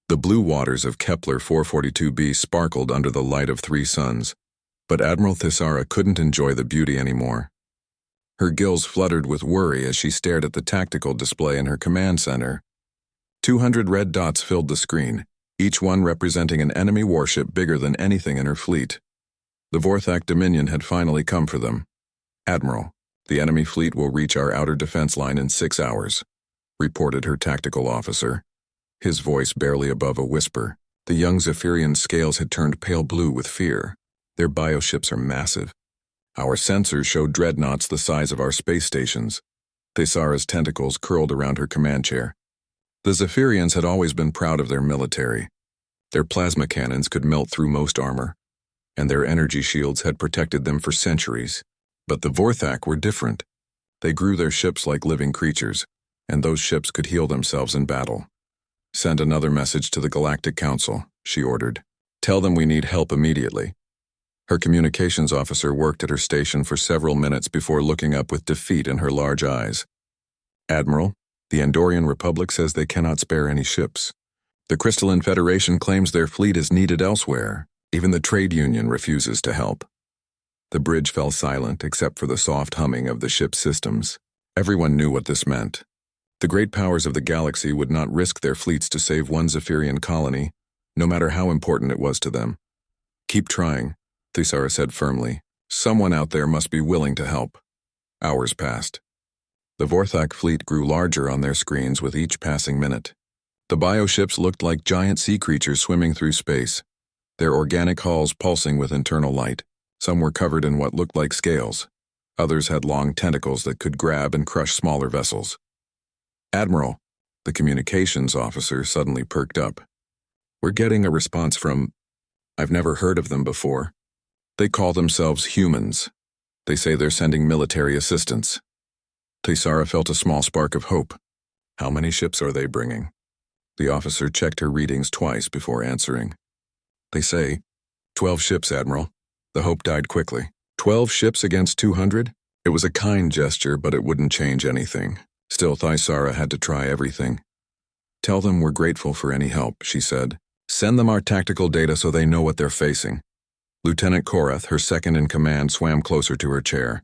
The blue waters of Kepler 442b sparkled under the light of three suns, but Admiral Thisara couldn't enjoy the beauty anymore. Her gills fluttered with worry as she stared at the tactical display in her command center. 200 red dots filled the screen, each one representing an enemy warship bigger than anything in her fleet. The Vorthak Dominion had finally come for them. "Admiral, the enemy fleet will reach our outer defense line in 6 hours," reported her tactical officer, his voice barely above a whisper. The young Zephyrian's scales had turned pale blue with fear. "Their bioships are massive. Our sensors show dreadnoughts the size of our space stations." Thisara's tentacles curled around her command chair. The Zephyrians had always been proud of their military. Their plasma cannons could melt through most armor, and their energy shields had protected them for centuries. But the Vorthak were different. They grew their ships like living creatures, and those ships could heal themselves in battle. "Send another message to the Galactic Council," she ordered. "Tell them we need help immediately." Her communications officer worked at her station for several minutes before looking up with defeat in her large eyes. "Admiral, the Andorian Republic says they cannot spare any ships. The Crystalline Federation claims their fleet is needed elsewhere. Even the trade union refuses to help." The bridge fell silent except for the soft humming of the ship's systems. Everyone knew what this meant. The great powers of the galaxy would not risk their fleets to save one Zephyrian colony, no matter how important it was to them. "Keep trying," Thisara said firmly. "Someone out there must be willing to help." Hours passed. The Vorthak fleet grew larger on their screens with each passing minute. The bioships looked like giant sea creatures swimming through space, their organic hulls pulsing with internal light. Some were covered in what looked like scales. Others had long tentacles that could grab and crush smaller vessels. "Admiral," the communications officer suddenly perked up. "We're getting a response from... I've never heard of them before. They call themselves humans. They say they're sending military assistance." Thisara felt a small spark of hope. "How many ships are they bringing?" The officer checked her readings twice before answering. "They say 12 ships, Admiral." The hope died quickly. 12 ships against 200? It was a kind gesture, but it wouldn't change anything. Still, Thisara had to try everything. "Tell them we're grateful for any help," she said. "Send them our tactical data so they know what they're facing." Lieutenant Korath, her second-in-command, swam closer to her chair.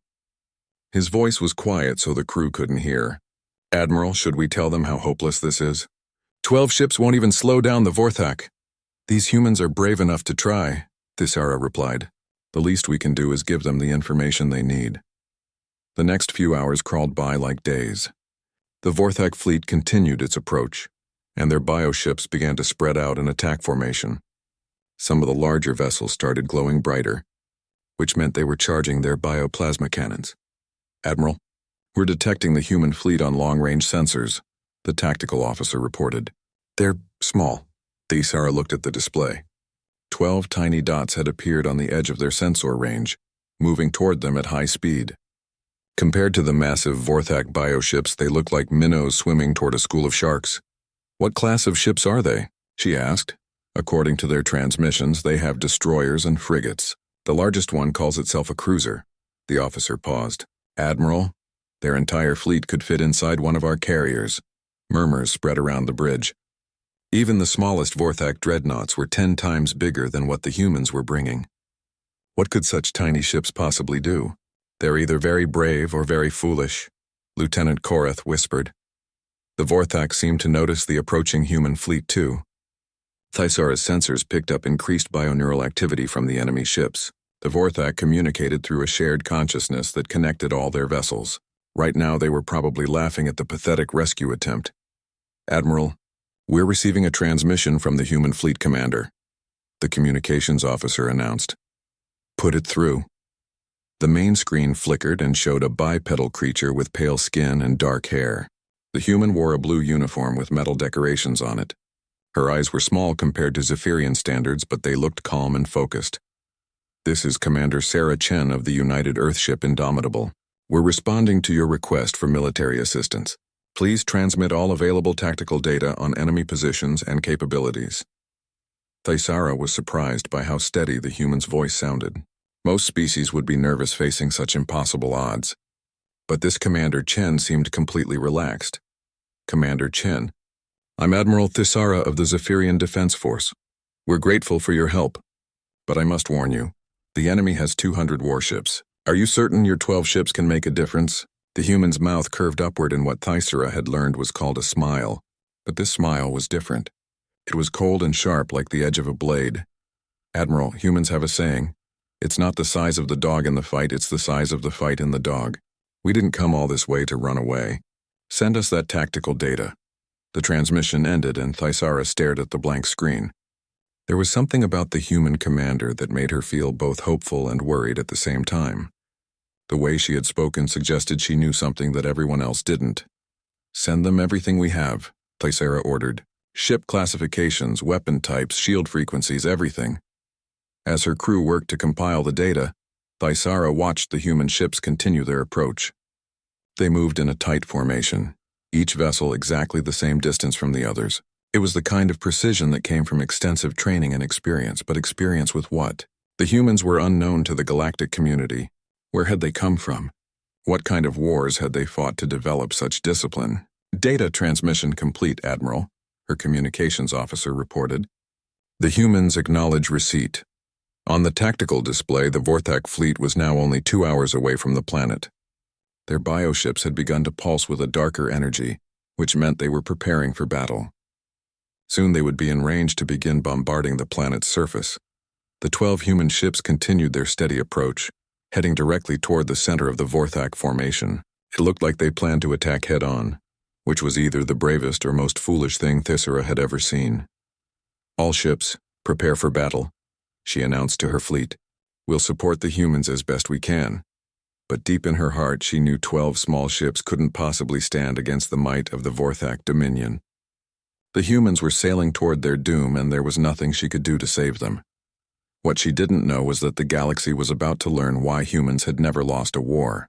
His voice was quiet so the crew couldn't hear. "Admiral, should we tell them how hopeless this is? 12 ships won't even slow down the Vorthak." "These humans are brave enough to try," Thisara replied. "The least we can do is give them the information they need." The next few hours crawled by like days. The Vorthak fleet continued its approach, and their bioships began to spread out in attack formation. Some of the larger vessels started glowing brighter, which meant they were charging their bioplasma cannons. "Admiral, we're detecting the human fleet on long-range sensors," the tactical officer reported. "They're small." Thisara looked at the display. 12 tiny dots had appeared on the edge of their sensor range, moving toward them at high speed. Compared to the massive Vorthak bioships, they looked like minnows swimming toward a school of sharks. "What class of ships are they?" she asked. "According to their transmissions, they have destroyers and frigates. The largest one calls itself a cruiser." The officer paused. "Admiral, their entire fleet could fit inside one of our carriers." Murmurs spread around the bridge. Even the smallest Vorthak dreadnoughts were 10 times bigger than what the humans were bringing. What could such tiny ships possibly do? "They're either very brave or very foolish," Lieutenant Korath whispered. The Vorthak seemed to notice the approaching human fleet too. Thisara's sensors picked up increased bioneural activity from the enemy ships. The Vorthak communicated through a shared consciousness that connected all their vessels. Right now they were probably laughing at the pathetic rescue attempt. "Admiral, we're receiving a transmission from the human fleet commander," the communications officer announced. "Put it through." The main screen flickered and showed a bipedal creature with pale skin and dark hair. The human wore a blue uniform with metal decorations on it. Her eyes were small compared to Zephyrian standards, but they looked calm and focused. "This is Commander Sarah Chen of the United Earthship Indomitable. We're responding to your request for military assistance. Please transmit all available tactical data on enemy positions and capabilities." Thisara was surprised by how steady the human's voice sounded. Most species would be nervous facing such impossible odds. But this Commander Chen seemed completely relaxed. "Commander Chen, I'm Admiral Thisara of the Zephyrian Defense Force. We're grateful for your help. But I must warn you, the enemy has 200 warships. Are you certain your 12 ships can make a difference? The human's mouth curved upward in what Thisara had learned was called a smile. But this smile was different. It was cold and sharp like the edge of a blade. Admiral, humans have a saying. It's not the size of the dog in the fight, it's the size of the fight in the dog. We didn't come all this way to run away. Send us that tactical data. The transmission ended and Thisara stared at the blank screen. There was something about the human commander that made her feel both hopeful and worried at the same time. The way she had spoken suggested she knew something that everyone else didn't. Send them everything we have, Thisara ordered. Ship classifications, weapon types, shield frequencies, everything. As her crew worked to compile the data, Thisara watched the human ships continue their approach. They moved in a tight formation, each vessel exactly the same distance from the others. It was the kind of precision that came from extensive training and experience, but experience with what? The humans were unknown to the galactic community. Where had they come from? What kind of wars had they fought to develop such discipline? Data transmission complete, Admiral, her communications officer reported. The humans acknowledge receipt. On the tactical display, the Vorthak fleet was now only 2 hours away from the planet. Their bioships had begun to pulse with a darker energy, which meant they were preparing for battle. Soon they would be in range to begin bombarding the planet's surface. The 12 human ships continued their steady approach, heading directly toward the center of the Vorthak formation. It looked like they planned to attack head-on, which was either the bravest or most foolish thing Thisara had ever seen. All ships, prepare for battle, she announced to her fleet. We'll support the humans as best we can. But deep in her heart, she knew 12 small ships couldn't possibly stand against the might of the Vorthak Dominion. The humans were sailing toward their doom, and there was nothing she could do to save them. What she didn't know was that the galaxy was about to learn why humans had never lost a war.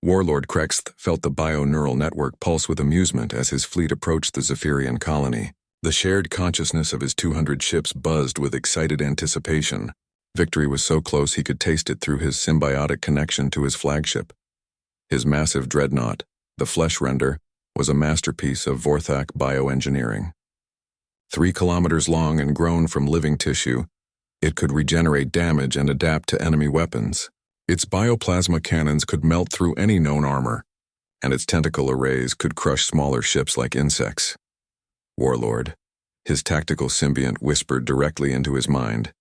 Warlord Krexth felt the bio-neural network pulse with amusement as his fleet approached the Zephyrian colony. The shared consciousness of his 200 ships buzzed with excited anticipation. Victory was so close he could taste it through his symbiotic connection to his flagship. His massive dreadnought, the Flesh Render, was a masterpiece of Vorthak bioengineering. 3 kilometers long and grown from living tissue, it could regenerate damage and adapt to enemy weapons. Its bioplasma cannons could melt through any known armor, and its tentacle arrays could crush smaller ships like insects. Warlord, his tactical symbiont whispered directly into his mind.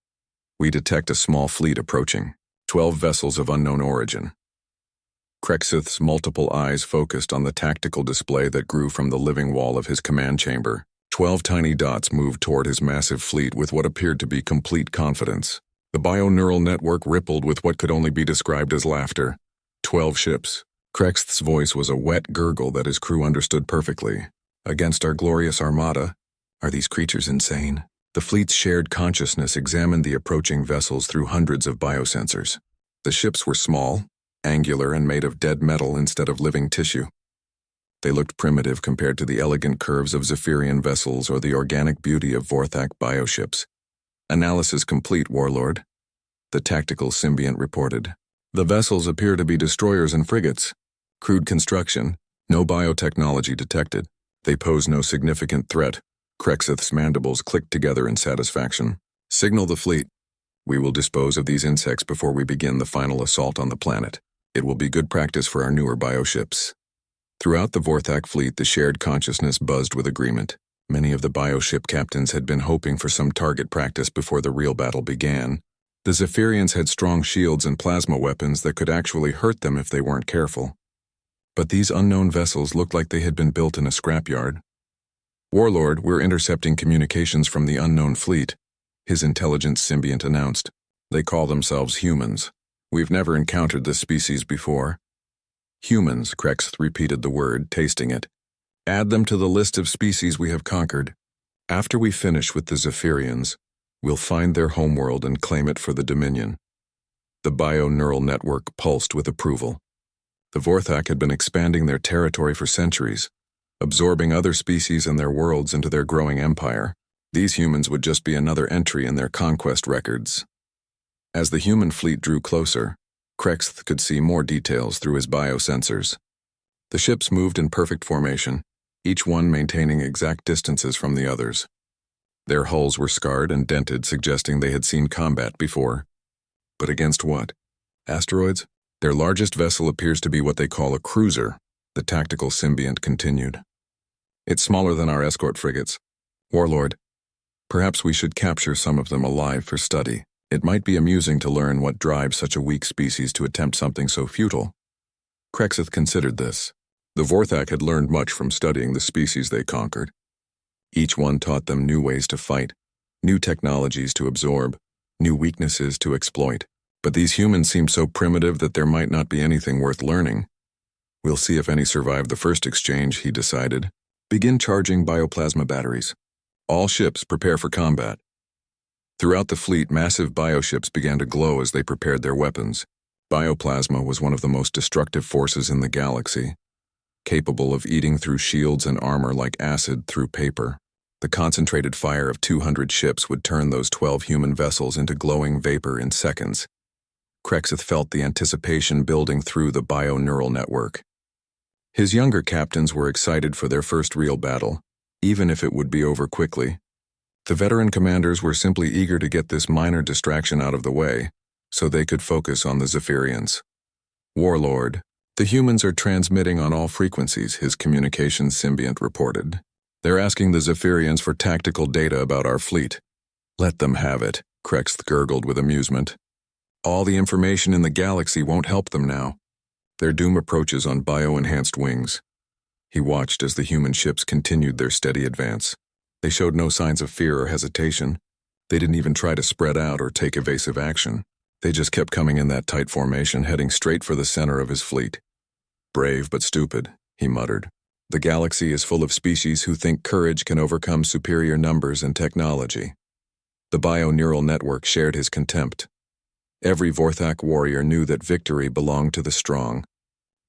We detect a small fleet approaching, 12 vessels of unknown origin. Krexith's multiple eyes focused on the tactical display that grew from the living wall of his command chamber. 12 tiny dots moved toward his massive fleet with what appeared to be complete confidence. The bio-neural network rippled with what could only be described as laughter. 12 ships. Krexith's voice was a wet gurgle that his crew understood perfectly. Against our glorious armada, are these creatures insane? The fleet's shared consciousness examined the approaching vessels through hundreds of biosensors. The ships were small, angular, and made of dead metal instead of living tissue. They looked primitive compared to the elegant curves of Zephyrian vessels or the organic beauty of Vorthak bioships. Analysis complete, Warlord, the tactical symbiont reported. The vessels appear to be destroyers and frigates. Crude construction, no biotechnology detected. They pose no significant threat. Krexith's mandibles clicked together in satisfaction. Signal the fleet. We will dispose of these insects before we begin the final assault on the planet. It will be good practice for our newer bioships. Throughout the Vorthak fleet, the shared consciousness buzzed with agreement. Many of the bioship captains had been hoping for some target practice before the real battle began. The Zephyrians had strong shields and plasma weapons that could actually hurt them if they weren't careful. But these unknown vessels looked like they had been built in a scrapyard. Warlord, we're intercepting communications from the unknown fleet, his intelligence symbiont announced. They call themselves humans. We've never encountered this species before. Humans, Krexth repeated the word, tasting it. Add them to the list of species we have conquered. After we finish with the Zephyrians, we'll find their homeworld and claim it for the Dominion. The bio-neural network pulsed with approval. The Vorthak had been expanding their territory for centuries, absorbing other species and their worlds into their growing empire. These humans would just be another entry in their conquest records. As the human fleet drew closer, Krexth could see more details through his biosensors. The ships moved in perfect formation, each one maintaining exact distances from the others. Their hulls were scarred and dented, suggesting they had seen combat before. But against what? Asteroids? Their largest vessel appears to be what they call a cruiser, the tactical symbiont continued. It's smaller than our escort frigates. Warlord, perhaps we should capture some of them alive for study. It might be amusing to learn what drives such a weak species to attempt something so futile. Krexith considered this. The Vorthak had learned much from studying the species they conquered. Each one taught them new ways to fight, new technologies to absorb, new weaknesses to exploit. But these humans seemed so primitive that there might not be anything worth learning. We'll see if any survive the first exchange, he decided. Begin charging bioplasma batteries. All ships prepare for combat. Throughout the fleet, massive bioships began to glow as they prepared their weapons. Bioplasma was one of the most destructive forces in the galaxy, capable of eating through shields and armor like acid through paper. The concentrated fire of 200 ships would turn those 12 human vessels into glowing vapor in seconds. Krexith felt the anticipation building through the bio-neural network. His younger captains were excited for their first real battle, even if it would be over quickly. The veteran commanders were simply eager to get this minor distraction out of the way, so they could focus on the Zephyrians. Warlord, the humans are transmitting on all frequencies, his communications symbiont reported. They're asking the Zephyrians for tactical data about our fleet. Let them have it, Krexth gurgled with amusement. All the information in the galaxy won't help them now. Their doom approaches on bio-enhanced wings. He watched as the human ships continued their steady advance. They showed no signs of fear or hesitation. They didn't even try to spread out or take evasive action. They just kept coming in that tight formation, heading straight for the center of his fleet. Brave but stupid, he muttered. The galaxy is full of species who think courage can overcome superior numbers and technology. The bio-neural network shared his contempt. Every Vorthak warrior knew that victory belonged to the strong,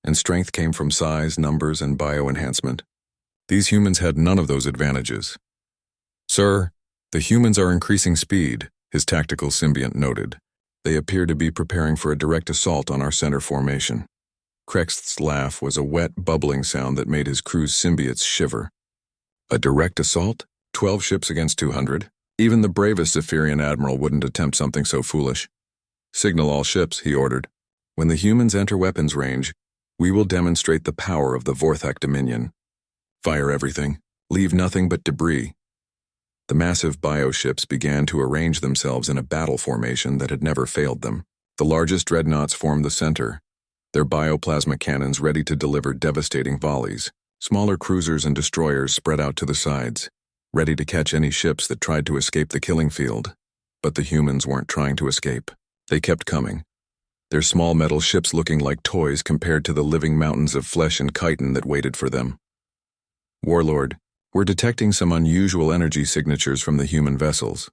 and strength came from size, numbers, and bio-enhancement. These humans had none of those advantages. Sir, the humans are increasing speed, his tactical symbiont noted. They appear to be preparing for a direct assault on our center formation. Krexth's laugh was a wet, bubbling sound that made his crew's symbiotes shiver. A direct assault? 12 ships against 200? Even the bravest Zephyrian admiral wouldn't attempt something so foolish. Signal all ships, he ordered. When the humans enter weapons range, we will demonstrate the power of the Vorthak Dominion. Fire everything. Leave nothing but debris. The massive bioships began to arrange themselves in a battle formation that had never failed them. The largest dreadnoughts formed the center, their bioplasma cannons ready to deliver devastating volleys. Smaller cruisers and destroyers spread out to the sides, ready to catch any ships that tried to escape the killing field. But the humans weren't trying to escape. They kept coming, their small metal ships looking like toys compared to the living mountains of flesh and chitin that waited for them. Warlord, we're detecting some unusual energy signatures from the human vessels,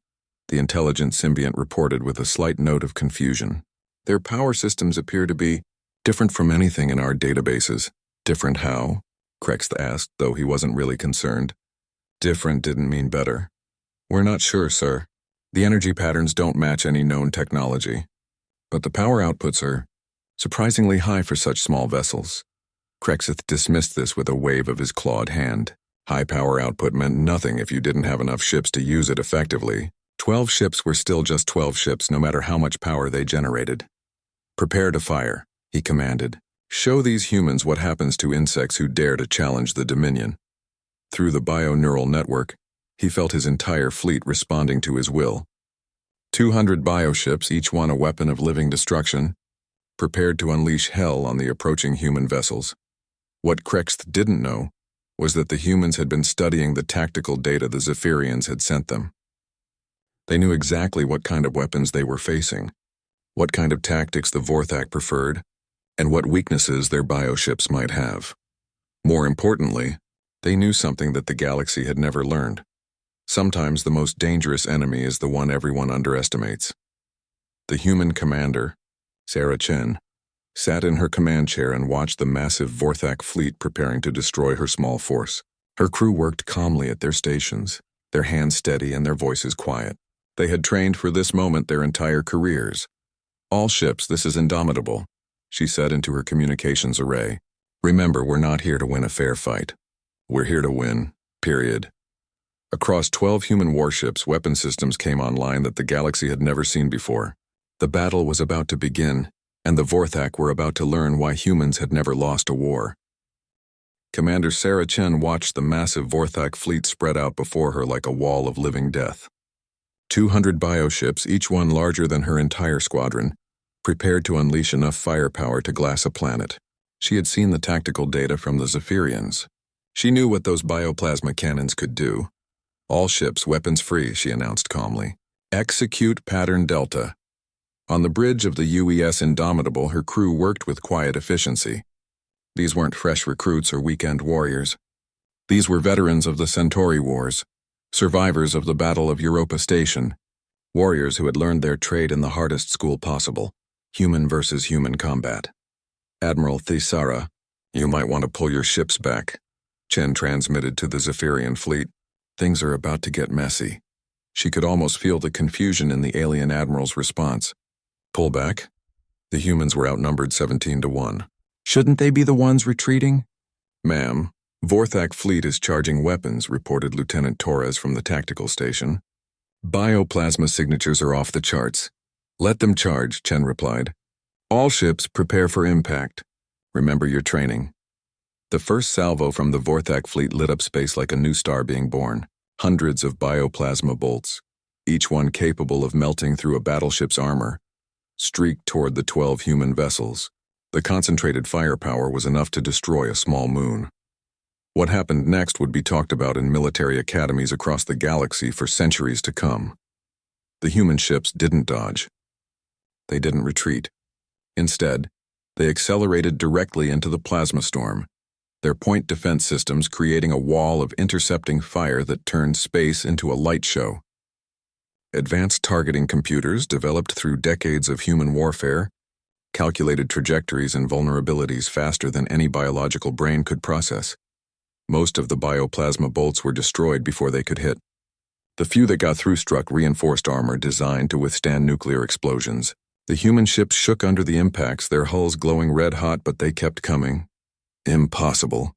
the intelligent symbiont reported with a slight note of confusion. Their power systems appear to be different from anything in our databases. Different how? Krexth asked, though he wasn't really concerned. Different didn't mean better. We're not sure, sir. The energy patterns don't match any known technology, but the power outputs are surprisingly high for such small vessels. Krexith dismissed this with a wave of his clawed hand. High power output meant nothing if you didn't have enough ships to use it effectively. 12 ships were still just 12 ships, no matter how much power they generated. Prepare to fire, he commanded. Show these humans what happens to insects who dare to challenge the Dominion. Through the bio-neural network, he felt his entire fleet responding to his will. 200 bioships, each one a weapon of living destruction, prepared to unleash hell on the approaching human vessels. What Krexth didn't know was that the humans had been studying the tactical data the Zephyrians had sent them. They knew exactly what kind of weapons they were facing, what kind of tactics the Vorthak preferred, and what weaknesses their bioships might have. More importantly, they knew something that the galaxy had never learned. Sometimes the most dangerous enemy is the one everyone underestimates. The human commander, Sarah Chen, sat in her command chair and watched the massive Vorthak fleet preparing to destroy her small force. Her crew worked calmly at their stations, their hands steady and their voices quiet. They had trained for this moment their entire careers. All ships, this is indomitable, she said into her communications array. Remember, we're not here to win a fair fight. We're here to win. Period. Across 12 human warships, weapon systems came online that the galaxy had never seen before. The battle was about to begin, and the Vorthak were about to learn why humans had never lost a war. Commander Sarah Chen watched the massive Vorthak fleet spread out before her like a wall of living death. 200 bioships, each one larger than her entire squadron, prepared to unleash enough firepower to glass a planet. She had seen the tactical data from the Zephyrians. She knew what those bioplasma cannons could do. All ships weapons free, she announced calmly. Execute Pattern Delta. On the bridge of the UES Indomitable, her crew worked with quiet efficiency. These weren't fresh recruits or weekend warriors. These were veterans of the Centauri Wars, survivors of the Battle of Europa Station, warriors who had learned their trade in the hardest school possible, human versus human combat. Admiral Thisara, you might want to pull your ships back, Chen transmitted to the Zephyrian fleet. Things are about to get messy. She could almost feel the confusion in the alien admiral's response. Pull back? The humans were outnumbered 17-1. Shouldn't they be the ones retreating? Ma'am, Vorthak fleet is charging weapons, reported Lieutenant Torres from the tactical station. Bioplasma signatures are off the charts. Let them charge, Chen replied. All ships prepare for impact. Remember your training. The first salvo from the Vorthak fleet lit up space like a new star being born. Hundreds of bioplasma bolts, each one capable of melting through a battleship's armor, streaked toward the 12 human vessels. The concentrated firepower was enough to destroy a small moon. What happened next would be talked about in military academies across the galaxy for centuries to come. The human ships didn't dodge. They didn't retreat. Instead, they accelerated directly into the plasma storm, their point defense systems creating a wall of intercepting fire that turned space into a light show. Advanced targeting computers, developed through decades of human warfare, calculated trajectories and vulnerabilities faster than any biological brain could process. Most of the bioplasma bolts were destroyed before they could hit. The few that got through struck reinforced armor designed to withstand nuclear explosions. The human ships shook under the impacts, their hulls glowing red-hot, but they kept coming. Impossible,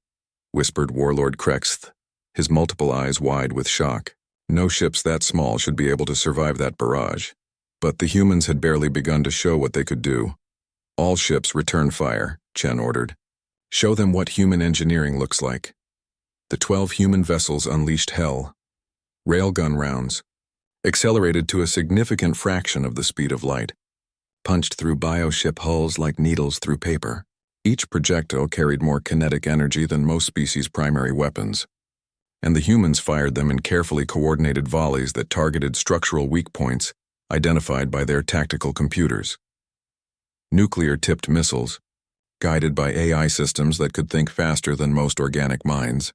whispered Warlord Krexth, his multiple eyes wide with shock. No ships that small should be able to survive that barrage. But the humans had barely begun to show what they could do. All ships return fire, Chen ordered. Show them what human engineering looks like. The 12 human vessels unleashed hell. Railgun rounds, accelerated to a significant fraction of the speed of light, punched through bioship hulls like needles through paper. Each projectile carried more kinetic energy than most species' primary weapons, and the humans fired them in carefully coordinated volleys that targeted structural weak points identified by their tactical computers. Nuclear-tipped missiles, guided by AI systems that could think faster than most organic minds,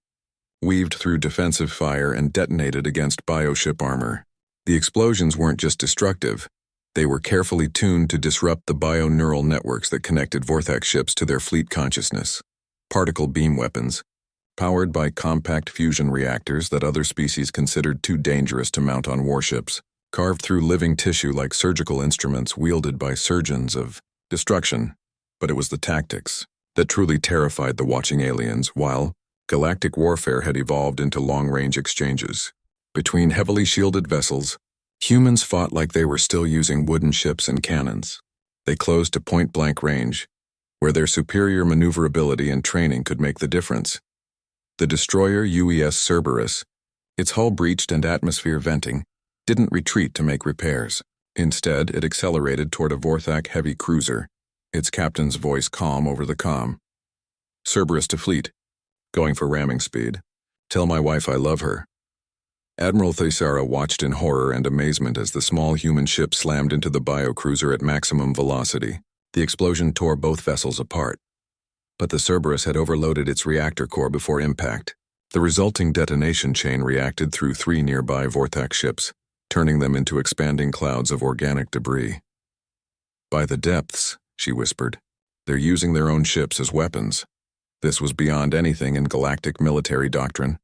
weaved through defensive fire and detonated against bioship armor. The explosions weren't just destructive. They were carefully tuned to disrupt the bio-neural networks that connected Vorthak ships to their fleet consciousness. Particle beam weapons, powered by compact fusion reactors that other species considered too dangerous to mount on warships, carved through living tissue like surgical instruments wielded by surgeons of destruction. But it was the tactics that truly terrified the watching aliens, while galactic warfare had evolved into long-range exchanges. Between heavily shielded vessels, humans fought like they were still using wooden ships and cannons. They closed to point-blank range, where their superior maneuverability and training could make the difference. The destroyer UES Cerberus, its hull breached and atmosphere venting, didn't retreat to make repairs. Instead, it accelerated toward a Vorthak heavy cruiser, its captain's voice calm over the comm. Cerberus to fleet. Going for ramming speed. Tell my wife I love her. Admiral Thisara watched in horror and amazement as the small human ship slammed into the biocruiser at maximum velocity. The explosion tore both vessels apart. But the Cerberus had overloaded its reactor core before impact. The resulting detonation chain reacted through 3 nearby Vorthak ships, turning them into expanding clouds of organic debris. By the depths, she whispered. They're using their own ships as weapons. This was beyond anything in galactic military doctrine.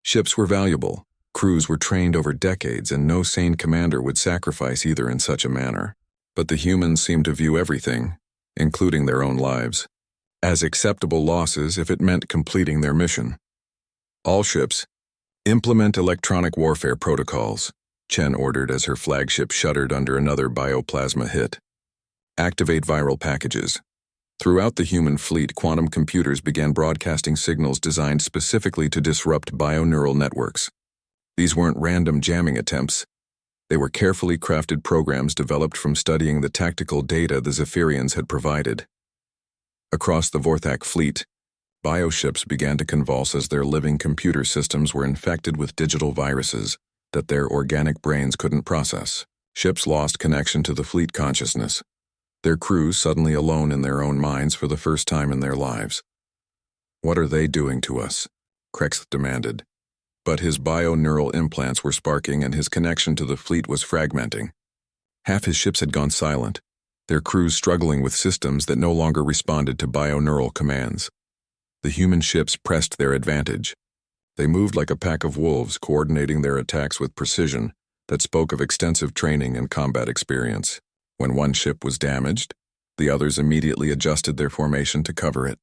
Ships were valuable. Crews were trained over decades, and no sane commander would sacrifice either in such a manner. But the humans seemed to view everything, including their own lives, as acceptable losses if it meant completing their mission. All ships, implement electronic warfare protocols, Chen ordered as her flagship shuddered under another bioplasma hit. Activate viral packages. Throughout the human fleet, quantum computers began broadcasting signals designed specifically to disrupt bioneural networks. These weren't random jamming attempts. They were carefully crafted programs developed from studying the tactical data the Zephyrians had provided. Across the Vorthak fleet, bioships began to convulse as their living computer systems were infected with digital viruses that their organic brains couldn't process. Ships lost connection to the fleet consciousness, their crews suddenly alone in their own minds for the first time in their lives. "What are they doing to us?" Krex demanded. But his bioneural implants were sparking and his connection to the fleet was fragmenting. Half his ships had gone silent, their crews struggling with systems that no longer responded to bioneural commands. The human ships pressed their advantage. They moved like a pack of wolves, coordinating their attacks with precision that spoke of extensive training and combat experience. When one ship was damaged, the others immediately adjusted their formation to cover it.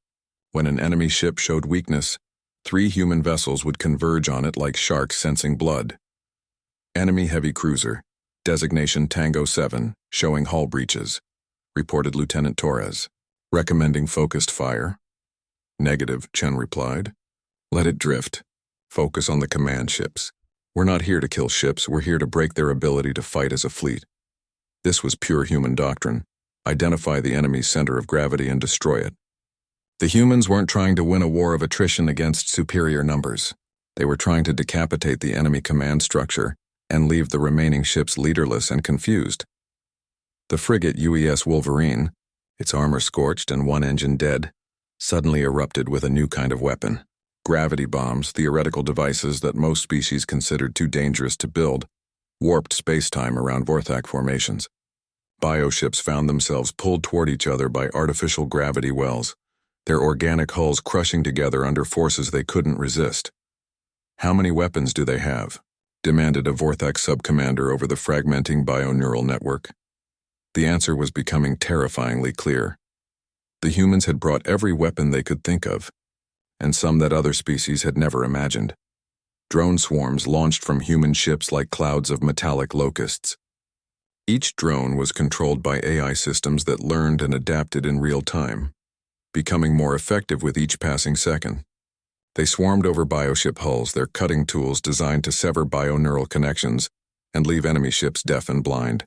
When an enemy ship showed weakness, 3 human vessels would converge on it like sharks sensing blood. "Enemy heavy cruiser, designation Tango 7, showing hull breaches," reported Lieutenant Torres. "Recommending focused fire?" "Negative," Chen replied. "Let it drift. Focus on the command ships. We're not here to kill ships, we're here to break their ability to fight as a fleet." This was pure human doctrine. Identify the enemy's center of gravity and destroy it. The humans weren't trying to win a war of attrition against superior numbers. They were trying to decapitate the enemy command structure and leave the remaining ships leaderless and confused. The frigate UES Wolverine, its armor scorched and one engine dead, suddenly erupted with a new kind of weapon. Gravity bombs, theoretical devices that most species considered too dangerous to build, warped space-time around Vorthak formations. Bioships found themselves pulled toward each other by artificial gravity wells, their organic hulls crushing together under forces they couldn't resist. "How many weapons do they have?" demanded a Vorthak sub-commander over the fragmenting bioneural network. The answer was becoming terrifyingly clear. The humans had brought every weapon they could think of, and some that other species had never imagined. Drone swarms launched from human ships like clouds of metallic locusts. Each drone was controlled by AI systems that learned and adapted in real time, becoming more effective with each passing second. They swarmed over bioship hulls, their cutting tools designed to sever bioneural connections and leave enemy ships deaf and blind.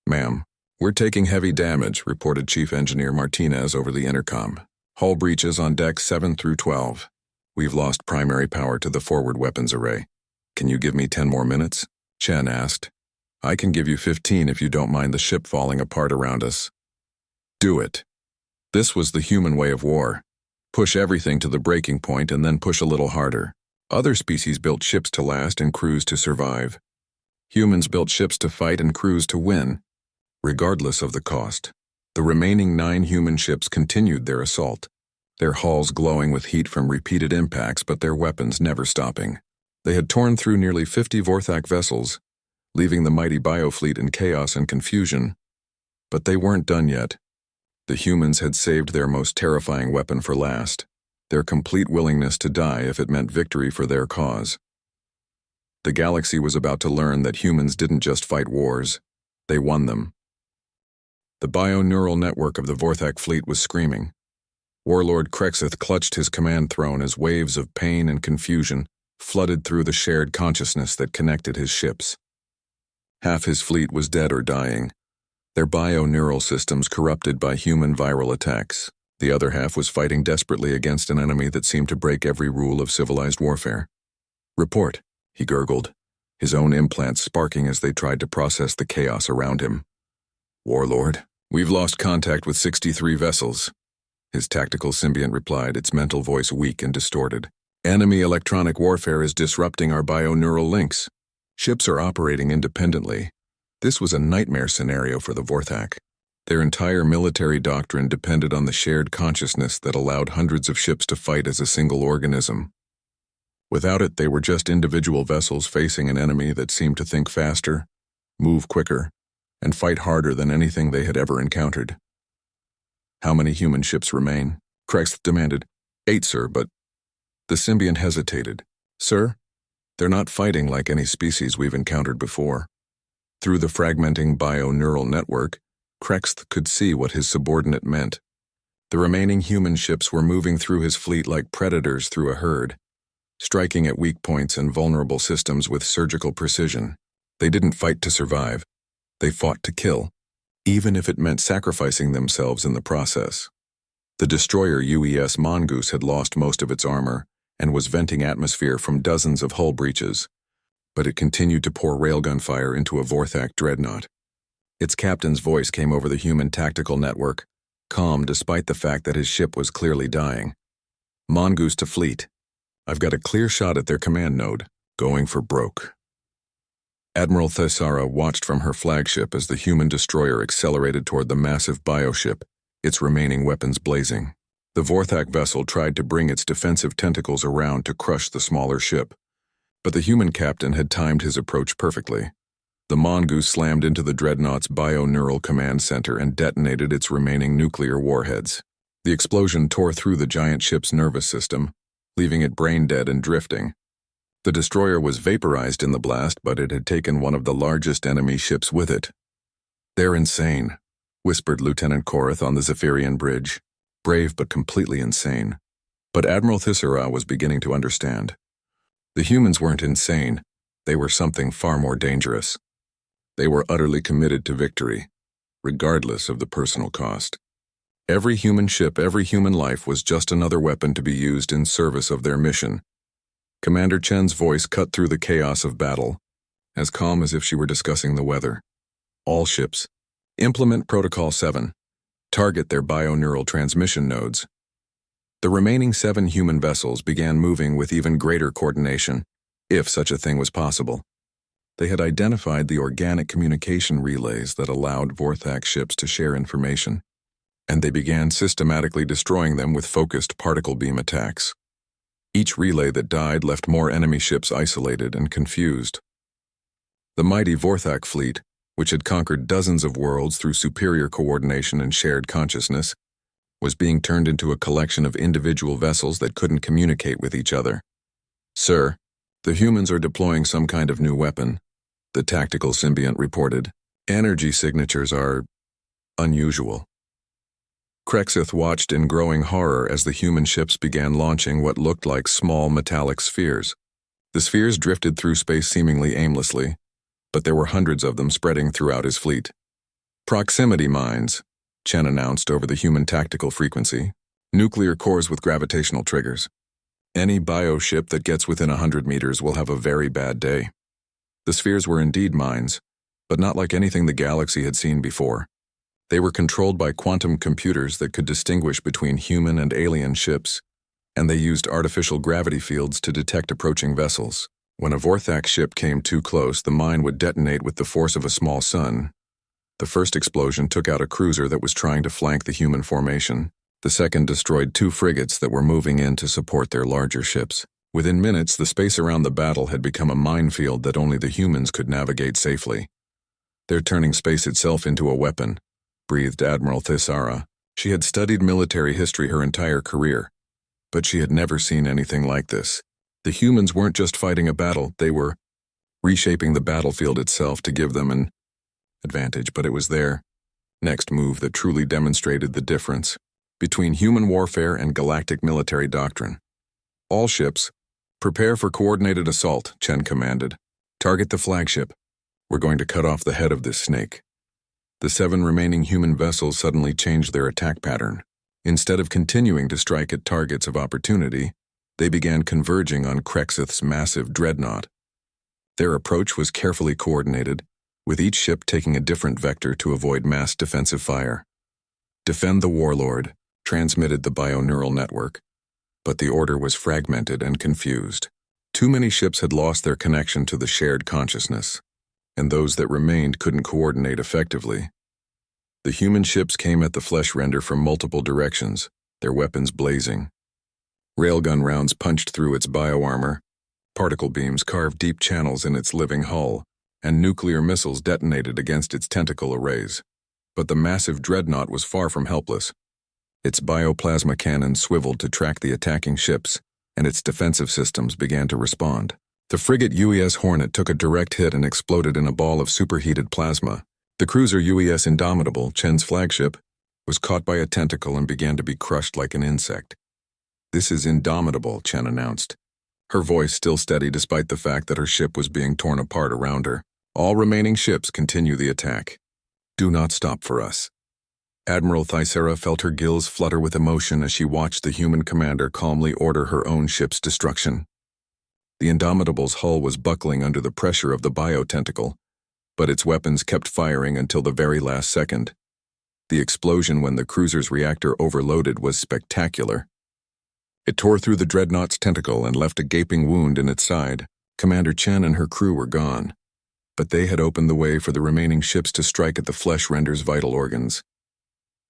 "Ma'am, we're taking heavy damage," reported Chief Engineer Martinez over the intercom. "Hull breaches on decks 7 through 12. We've lost primary power to the forward weapons array. Can you give me 10 more minutes?" Chen asked. "I can give you 15 if you don't mind the ship falling apart around us." "Do it." This was the human way of war. Push everything to the breaking point and then push a little harder. Other species built ships to last and crews to survive. Humans built ships to fight and crews to win, regardless of the cost. The remaining 9 human ships continued their assault, their hulls glowing with heat from repeated impacts but their weapons never stopping. They had torn through nearly 50 Vorthak vessels, leaving the mighty biofleet in chaos and confusion. But they weren't done yet. The humans had saved their most terrifying weapon for last, their complete willingness to die if it meant victory for their cause. The galaxy was about to learn that humans didn't just fight wars, they won them. The bioneural network of the Vorthak fleet was screaming. Warlord Krexith clutched his command throne as waves of pain and confusion flooded through the shared consciousness that connected his ships. Half his fleet was dead or dying, their bioneural systems corrupted by human viral attacks. The other half was fighting desperately against an enemy that seemed to break every rule of civilized warfare. "Report," he gurgled, his own implants sparking as they tried to process the chaos around him. "Warlord, we've lost contact with 63 vessels," his tactical symbiont replied, its mental voice weak and distorted. "Enemy electronic warfare is disrupting our bioneural links. Ships are operating independently." This was a nightmare scenario for the Vorthak. Their entire military doctrine depended on the shared consciousness that allowed hundreds of ships to fight as a single organism. Without it, they were just individual vessels facing an enemy that seemed to think faster, move quicker, and fight harder than anything they had ever encountered. "How many human ships remain?" Krex demanded. 8, sir, but..." The symbiont hesitated, Sir, they're not fighting like any species we've encountered before. Through the fragmenting bio-neural network, Krex could see what his subordinate meant. The remaining human ships were moving through his fleet like predators through a herd, striking at weak points and vulnerable systems with surgical precision. They didn't fight to survive. They fought to kill, even if it meant sacrificing themselves in the process. The destroyer UES Mongoose had lost most of its armor and was venting atmosphere from dozens of hull breaches, but it continued to pour railgun fire into a Vorthak dreadnought. Its captain's voice came over the human tactical network, calm despite the fact that his ship was clearly dying. Mongoose to fleet. I've got a clear shot at their command node, going for broke. Admiral Thesara watched from her flagship as the human destroyer accelerated toward the massive bioship, its remaining weapons blazing. The Vorthak vessel tried to bring its defensive tentacles around to crush the smaller ship, but the human captain had timed his approach perfectly. The Mongoose slammed into the dreadnought's bio-neural command center and detonated its remaining nuclear warheads. The explosion tore through the giant ship's nervous system, leaving it brain-dead and drifting. The destroyer was vaporized in the blast, but it had taken one of the largest enemy ships with it. "They're insane," whispered Lieutenant Korath on the Zephyrian bridge. Brave but completely insane. But Admiral Thesara was beginning to understand. The humans weren't insane. They were something far more dangerous. They were utterly committed to victory, regardless of the personal cost. Every human ship, every human life was just another weapon to be used in service of their mission. Commander Chen's voice cut through the chaos of battle, as calm as if she were discussing the weather. All ships, implement Protocol 7. Target their bio-neural transmission nodes. The remaining 7 human vessels began moving with even greater coordination, if such a thing was possible. They had identified the organic communication relays that allowed Vorthak ships to share information, and they began systematically destroying them with focused particle beam attacks. Each relay that died left more enemy ships isolated and confused. The mighty Vorthak fleet, which had conquered dozens of worlds through superior coordination and shared consciousness, was being turned into a collection of individual vessels that couldn't communicate with each other. "Sir, the humans are deploying some kind of new weapon," the tactical symbiont reported. "Energy signatures are unusual." Krexith watched in growing horror as the human ships began launching what looked like small metallic spheres. The spheres drifted through space seemingly aimlessly, but there were hundreds of them spreading throughout his fleet. "Proximity mines," Chen announced over the human tactical frequency. "Nuclear cores with gravitational triggers. Any bioship that gets within 100 meters will have a very bad day." The spheres were indeed mines, but not like anything the galaxy had seen before. They were controlled by quantum computers that could distinguish between human and alien ships, and they used artificial gravity fields to detect approaching vessels. When a Vorthak ship came too close, the mine would detonate with the force of a small sun. The first explosion took out a cruiser that was trying to flank the human formation. The second destroyed 2 frigates that were moving in to support their larger ships. Within minutes, the space around the battle had become a minefield that only the humans could navigate safely. "They're turning space itself into a weapon," breathed Admiral Thesara. She had studied military history her entire career, but she had never seen anything like this. The humans weren't just fighting a battle, they were reshaping the battlefield itself to give them an advantage, but it was their next move that truly demonstrated the difference between human warfare and galactic military doctrine. "All ships, prepare for coordinated assault," Chen commanded. "Target the flagship. We're going to cut off the head of this snake." The 7 remaining human vessels suddenly changed their attack pattern. Instead of continuing to strike at targets of opportunity, they began converging on Krexith's massive dreadnought. Their approach was carefully coordinated, with each ship taking a different vector to avoid mass defensive fire. "Defend the warlord," transmitted the bio-neural network, but the order was fragmented and confused. Too many ships had lost their connection to the shared consciousness, and those that remained couldn't coordinate effectively. The human ships came at the flesh render from multiple directions, their weapons blazing. Railgun rounds punched through its bioarmor, particle beams carved deep channels in its living hull, and nuclear missiles detonated against its tentacle arrays. But the massive dreadnought was far from helpless. Its bioplasma cannons swiveled to track the attacking ships, and its defensive systems began to respond. The frigate UES Hornet took a direct hit and exploded in a ball of superheated plasma. The cruiser UES Indomitable, Chen's flagship, was caught by a tentacle and began to be crushed like an insect. "This is Indomitable," Chen announced, her voice still steady despite the fact that her ship was being torn apart around her. "All remaining ships continue the attack. Do not stop for us." Admiral Thyssera felt her gills flutter with emotion as she watched the human commander calmly order her own ship's destruction. The Indomitable's hull was buckling under the pressure of the biotentacle, but its weapons kept firing until the very last second. The explosion when the cruiser's reactor overloaded was spectacular. It tore through the dreadnought's tentacle and left a gaping wound in its side. Commander Chen and her crew were gone, but they had opened the way for the remaining ships to strike at the flesh render's vital organs.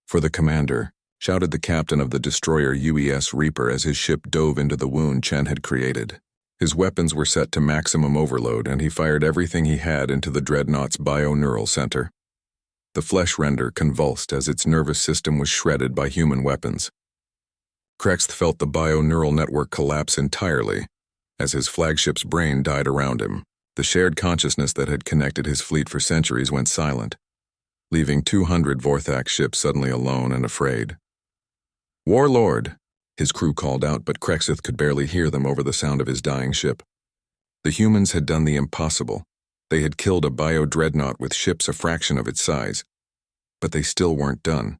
"For the commander," shouted the captain of the destroyer UES Reaper as his ship dove into the wound Chen had created. His weapons were set to maximum overload, and he fired everything he had into the dreadnought's bio-neural center. The flesh render convulsed as its nervous system was shredded by human weapons. Krex felt the bio-neural network collapse entirely as his flagship's brain died around him. The shared consciousness that had connected his fleet for centuries went silent, leaving 200 Vorthak ships suddenly alone and afraid. "Warlord," his crew called out, but Krexith could barely hear them over the sound of his dying ship. The humans had done the impossible. They had killed a bio-dreadnought with ships a fraction of its size, but they still weren't done.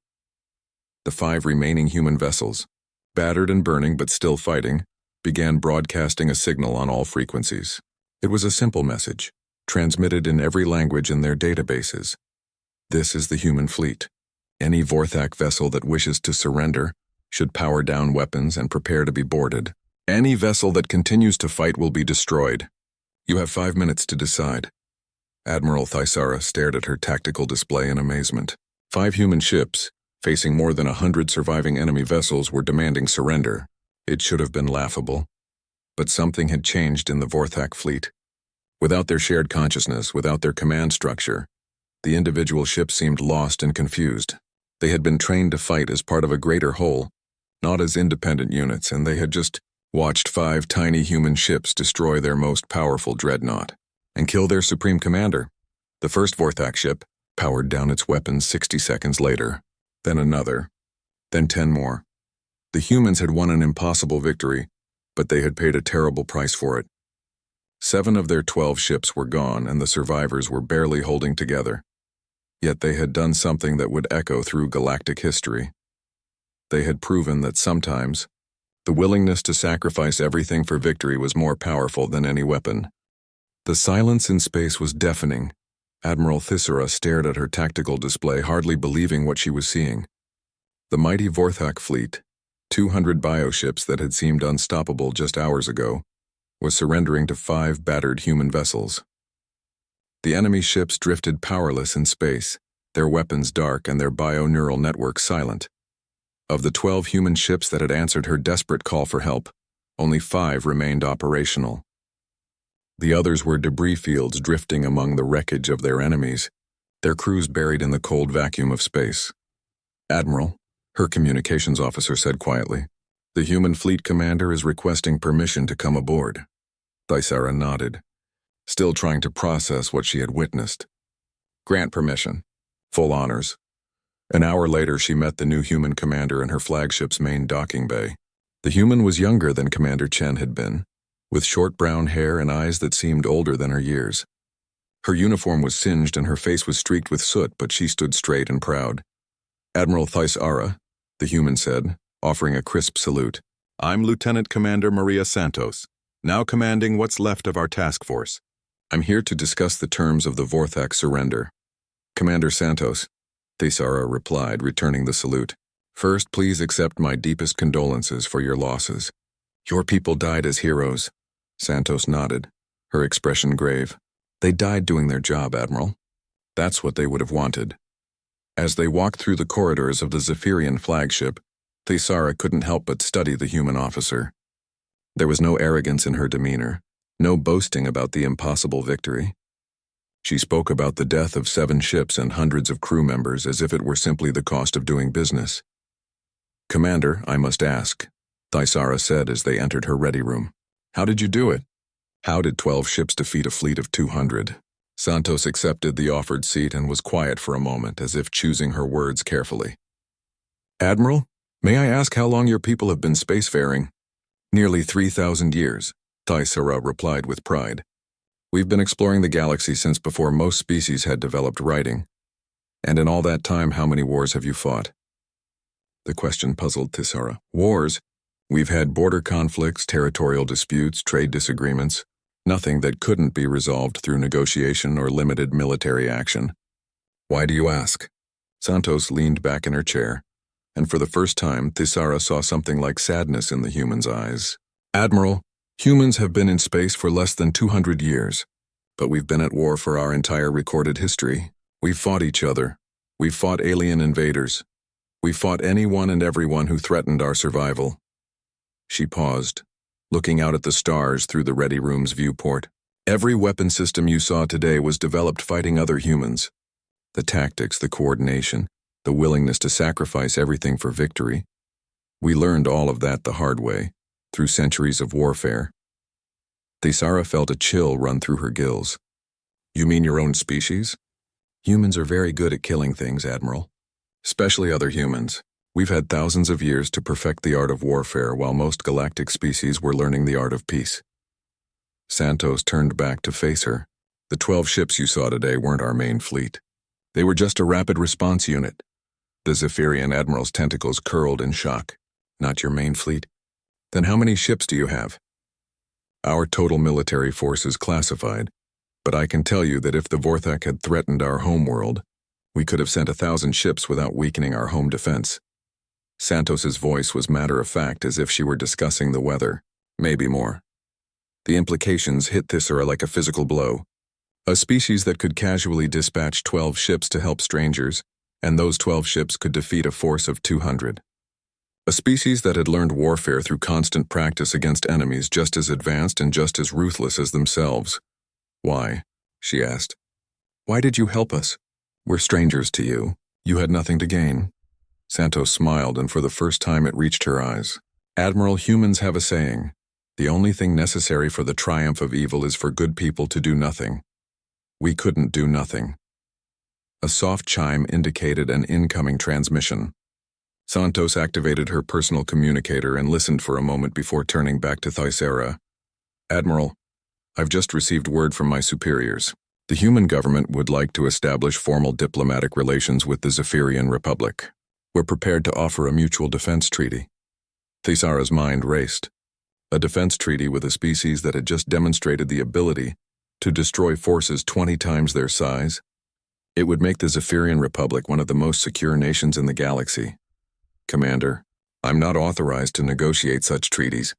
The 5 remaining human vessels, battered and burning but still fighting, began broadcasting a signal on all frequencies. It was a simple message, transmitted in every language in their databases. "This is the human fleet. Any Vorthak vessel that wishes to surrender should power down weapons and prepare to be boarded. Any vessel that continues to fight will be destroyed. You have 5 minutes to decide." Admiral Thyssera stared at her tactical display in amazement. 5 human ships, facing more than 100 surviving enemy vessels, were demanding surrender. It should have been laughable. But something had changed in the Vorthak fleet. Without their shared consciousness, without their command structure, the individual ships seemed lost and confused. They had been trained to fight as part of a greater whole, not as independent units, and they had just watched 5 tiny human ships destroy their most powerful dreadnought and kill their supreme commander. The first Vorthak ship powered down its weapons 60 seconds later, then another, then 10 more. The humans had won an impossible victory, but they had paid a terrible price for it. 7 of their 12 ships were gone, and the survivors were barely holding together. Yet they had done something that would echo through galactic history. They had proven that sometimes the willingness to sacrifice everything for victory was more powerful than any weapon. The silence in space was deafening. Admiral Thyssera stared at her tactical display, hardly believing what she was seeing. The mighty Vorthak fleet, 200 bioships that had seemed unstoppable just hours ago, was surrendering to 5 battered human vessels. The enemy ships drifted powerless in space, their weapons dark and their bio-neural network silent. Of the 12 human ships that had answered her desperate call for help, only 5 remained operational. The others were debris fields drifting among the wreckage of their enemies, their crews buried in the cold vacuum of space. "Admiral," her communications officer said quietly, "the human fleet commander is requesting permission to come aboard." Thyssera nodded, still trying to process what she had witnessed. "Grant permission. Full honors." An hour later, she met the new human commander in her flagship's main docking bay. The human was younger than Commander Chen had been, with short brown hair and eyes that seemed older than her years. Her uniform was singed and her face was streaked with soot, but she stood straight and proud. "Admiral Thyssera," the human said, offering a crisp salute. "I'm Lieutenant Commander Maria Santos, now commanding what's left of our task force. I'm here to discuss the terms of the Vorthak surrender." "Commander Santos," Thyssera replied, returning the salute. "First, please accept my deepest condolences for your losses. Your people died as heroes." Santos nodded, her expression grave. "They died doing their job, Admiral. That's what they would have wanted." As they walked through the corridors of the Zephyrian flagship, Thyssera couldn't help but study the human officer. There was no arrogance in her demeanor, no boasting about the impossible victory. She spoke about the death of 7 ships and hundreds of crew members as if it were simply the cost of doing business. "Commander, I must ask," Thaisara said as they entered her ready room. How did you do it? How did 12 ships defeat a fleet of 200? Santos accepted the offered seat and was quiet for a moment, as if choosing her words carefully. Admiral, may I ask how long your people have been spacefaring? Nearly 3,000 years, Thaisara replied with pride. We've been exploring the galaxy since before most species had developed writing. And in all that time, how many wars have you fought? The question puzzled Thaisara. Wars? We've had border conflicts, territorial disputes, trade disagreements. Nothing that couldn't be resolved through negotiation or limited military action. Why do you ask? Santos leaned back in her chair, and for the first time, Thaisara saw something like sadness in the human's eyes. Admiral, humans have been in space for less than 200 years, but we've been at war for our entire recorded history. We've fought each other. We've fought alien invaders. We've fought anyone and everyone who threatened our survival. She paused, looking out at the stars through the ready room's viewport. Every weapon system you saw today was developed fighting other humans. The tactics, the coordination, the willingness to sacrifice everything for victory. We learned all of that the hard way, through centuries of warfare. Thaisara felt a chill run through her gills. You mean your own species? Humans are very good at killing things, Admiral. Especially other humans. We've had thousands of years to perfect the art of warfare while most galactic species were learning the art of peace. Santos turned back to face her. The 12 ships you saw today weren't our main fleet. They were just a rapid response unit. The Zephyrian Admiral's tentacles curled in shock. Not your main fleet? Then how many ships do you have? Our total military force is classified, but I can tell you that if the Vorthak had threatened our homeworld, we could have sent 1,000 ships without weakening our home defense. Santos's voice was matter-of-fact, as if she were discussing the weather, maybe more. The implications hit Thaisara like a physical blow. A species that could casually dispatch 12 ships to help strangers, and those 12 ships could defeat a force of 200. A species that had learned warfare through constant practice against enemies just as advanced and just as ruthless as themselves. Why? She asked. Why did you help us? We're strangers to you. You had nothing to gain. Santos smiled, and for the first time it reached her eyes. Admiral, humans have a saying. The only thing necessary for the triumph of evil is for good people to do nothing. We couldn't do nothing. A soft chime indicated an incoming transmission. Santos activated her personal communicator and listened for a moment before turning back to Thaisara. Admiral, I've just received word from my superiors. The human government would like to establish formal diplomatic relations with the Zephyrian Republic. We're prepared to offer a mutual defense treaty. Thaisara's mind raced. A defense treaty with a species that had just demonstrated the ability to destroy forces 20 times their size. It would make the Zephyrian Republic one of the most secure nations in the galaxy. Commander, I'm not authorized to negotiate such treaties,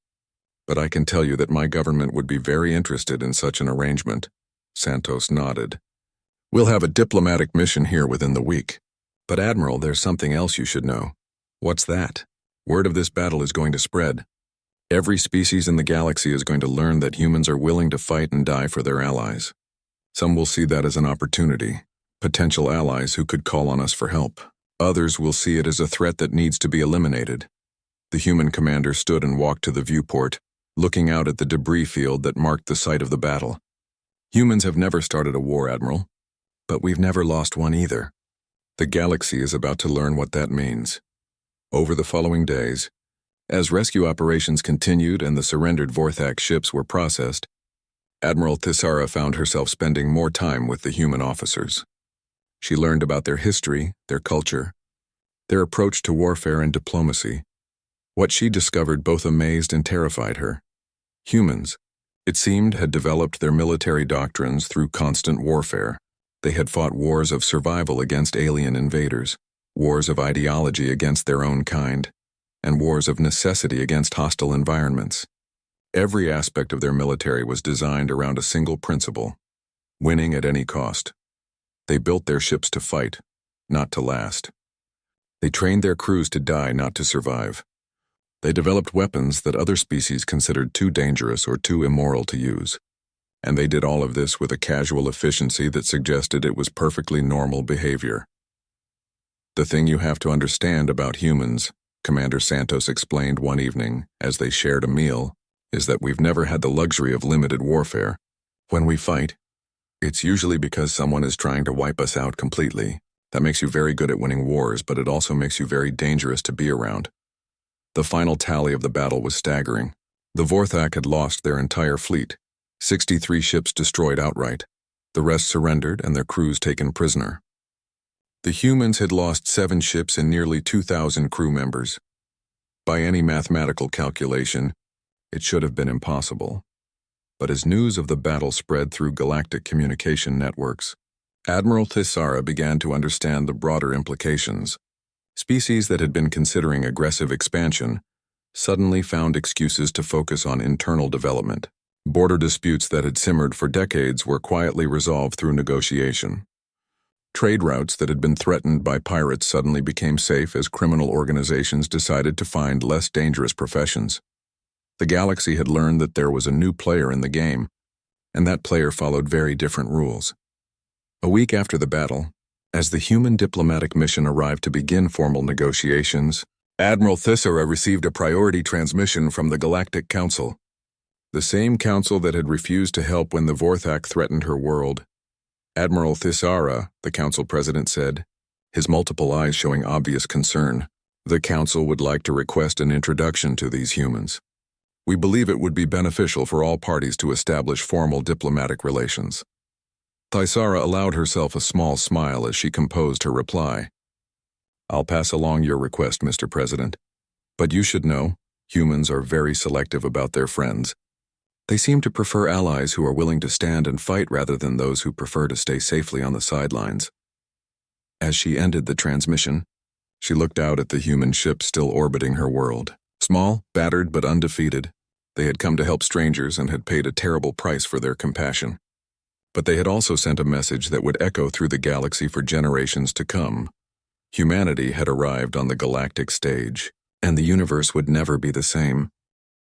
but I can tell you that my government would be very interested in such an arrangement. Santos nodded. We'll have a diplomatic mission here within the week. But Admiral, there's something else you should know. What's that? Word of this battle is going to spread. Every species in the galaxy is going to learn that humans are willing to fight and die for their allies. Some will see that as an opportunity, potential allies who could call on us for help. Others will see it as a threat that needs to be eliminated. The human commander stood and walked to the viewport, looking out at the debris field that marked the site of the battle. Humans have never started a war, Admiral, but we've never lost one either. The galaxy is about to learn what that means. Over the following days, as rescue operations continued and the surrendered Vorthak ships were processed, Admiral Thaisara found herself spending more time with the human officers. She learned about their history, their culture, their approach to warfare and diplomacy. What she discovered both amazed and terrified her. Humans, it seemed, had developed their military doctrines through constant warfare. They had fought wars of survival against alien invaders, wars of ideology against their own kind, and wars of necessity against hostile environments. Every aspect of their military was designed around a single principle: winning at any cost. They built their ships to fight, not to last. They trained their crews to die, not to survive. They developed weapons that other species considered too dangerous or too immoral to use. And they did all of this with a casual efficiency that suggested it was perfectly normal behavior. The thing you have to understand about humans Commander Santos explained one evening, as they shared a meal, is that we've never had the luxury of limited warfare. When we fight, it's usually because someone is trying to wipe us out completely. That makes you very good at winning wars, but it also makes you very dangerous to be around. The final tally of the battle was staggering. The Vorthak had lost their entire fleet, 63 ships destroyed outright. The rest surrendered and their crews taken prisoner. The humans had lost 7 ships and nearly 2,000 crew members. By any mathematical calculation, it should have been impossible. But as news of the battle spread through galactic communication networks, Admiral Thisara began to understand the broader implications. Species that had been considering aggressive expansion suddenly found excuses to focus on internal development. Border disputes that had simmered for decades were quietly resolved through negotiation. Trade routes that had been threatened by pirates suddenly became safe as criminal organizations decided to find less dangerous professions. The galaxy had learned that there was a new player in the game, and that player followed very different rules. A week after the battle, as the human diplomatic mission arrived to begin formal negotiations, Admiral Thisara received a priority transmission from the Galactic Council. The same council that had refused to help when the Vorthak threatened her world. Admiral Thisara, the council president said, his multiple eyes showing obvious concern. The council would like to request an introduction to these humans. We believe it would be beneficial for all parties to establish formal diplomatic relations. Thisara allowed herself a small smile as she composed her reply. I'll pass along your request, Mr. President. But you should know, humans are very selective about their friends. They seem to prefer allies who are willing to stand and fight rather than those who prefer to stay safely on the sidelines. As she ended the transmission, she looked out at the human ships still orbiting her world. Small, battered, but undefeated, they had come to help strangers and had paid a terrible price for their compassion. But they had also sent a message that would echo through the galaxy for generations to come. Humanity had arrived on the galactic stage, and the universe would never be the same.